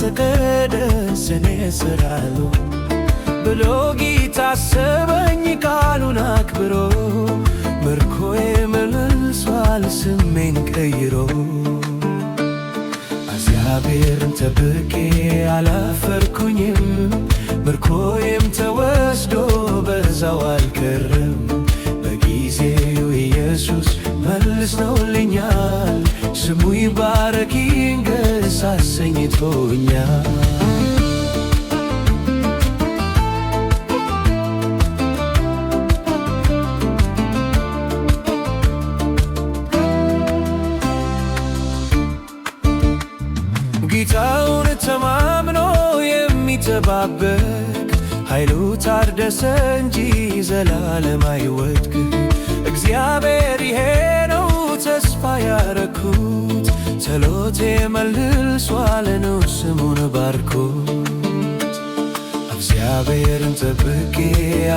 ተቀደስ እኔ እሰራለሁ ብሎ ጌታ አሰበኝ ቃሉን አክብሮ ምርኮዬ መልሷል ስሜን ቀይሮ እግዚአብሔርን ጠብቄ አላፈርኩኝም ምርኮዬም ተወስዶ በዛው አልቀረም በጊዜው ኢየሱስ መልሶልኛል ስሙ ይባረክ ይንገስ አሰኝቶኛል ጌታውን ተማምኖ የሚጠባበቅ ኃይሉ ታደሰ እንጂ ዘላለም አይወድቅ እግዚአብሔር ይሄ ነው ተስፋ ያረኩት ጸሎቴ መልሷል ነው ስሙን ባርኩት እግዚአብሔርን ጠብቄ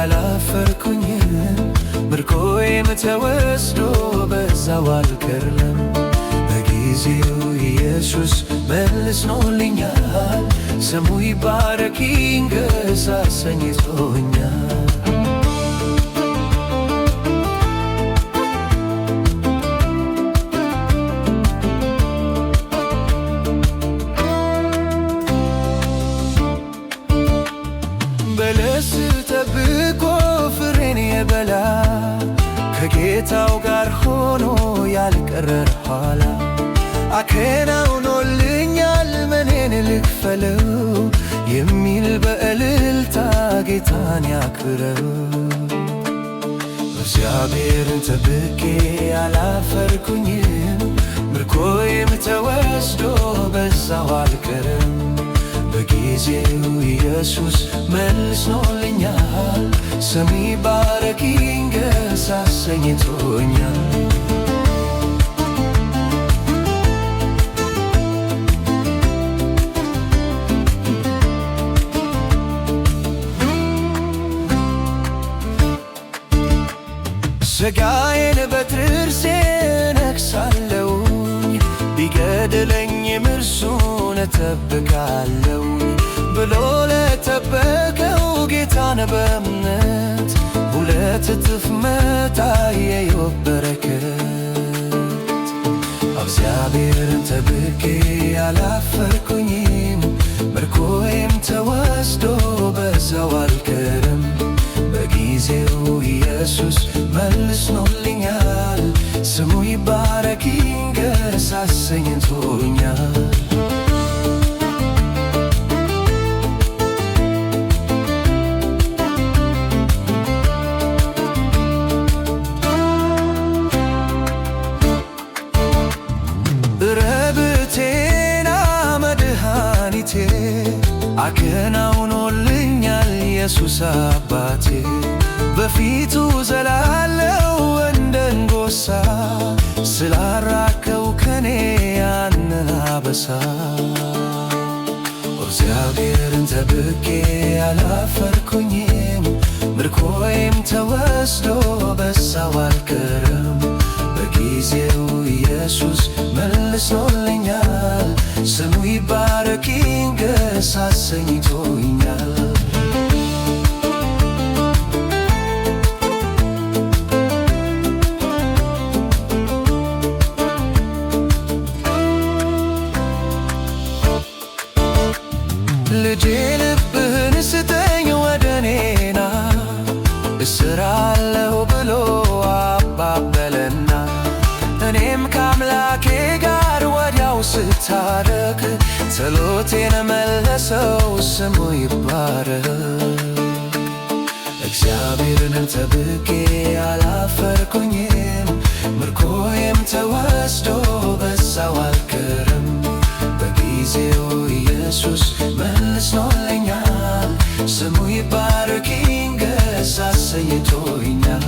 አላፈርኩኝም ምርኮዬም ተወስዶ በዛው አልቀረም በጊዜው ኢየሱስ መልሶልኛል ስሙ ይባረክ ይንገስ አሰኝቶኛል በለስ ጠብቆ ፍሬን የበላ ከጌታው ጋር ሆኖ ያልቀረ ኋላ አከናውኖልኛል ምኔን ልክፈለው የሚል በእልልታ ጌታን ያክብረው እግዚአብሔርን ጠብቄ አላፈርኩኝም ምርኮዬም ተወስዶ በዛው አልቀረም በጊዜው ኢየሱስ መልሶልኛል ስሙ ይባረክ ይንገስ አሰኝቶኛል ሥጋዬን በጥርሴ ነክሳለሁኝ ቢገድለኝም እርሱን እጠብቃለሁ ብሎ ለጠበቀው ጌታን በእምነት ሁለት እጥፍ መታ የኢዮብ በረከት እግዚአብሔርን ጠብቄ አላፈርኩኝም ምርኮዬም ተወስዶ በዛው አልቀረም በጊዜው ኢየሱስ መልሶልኛል ስሙ ይባረክ ይንገስ አሰኝቶኛል ረብቴና መድኃኒቴ አከናውኖልኛል ኢየሱስ አባቴ በፊቱ ዘላለው እንደ አንበሳ ስላራከው ከኔ ያንን አበሳ እግዚአብሔርን ጠብቄ አላፈርኩኝም ምርኮዬም ተወስዶ በዛው አልቀረም በጊዜው ኢየሱስ መልሶልኛል ስሙ ይባረክ ይንገስ አሰኝቶኛል ልጄ ልብህን ስጠኝ ወደኔና እስራለሁ ብሎ አባበለና እኔም ከአምላኬ ጋር ወዲያው ስታረቅ ጸሎቴን መለሰው ስሙ ይባረክ እግዚአብሔርን ጠብቄ አላፈርኩኝም ምርኮዬም ተወስዶ በዛው አልቀረም በጊዜው ኢየሱስ መልሶልኛል ስሙ ይባረክ ይንገስ አሰኝቶኛል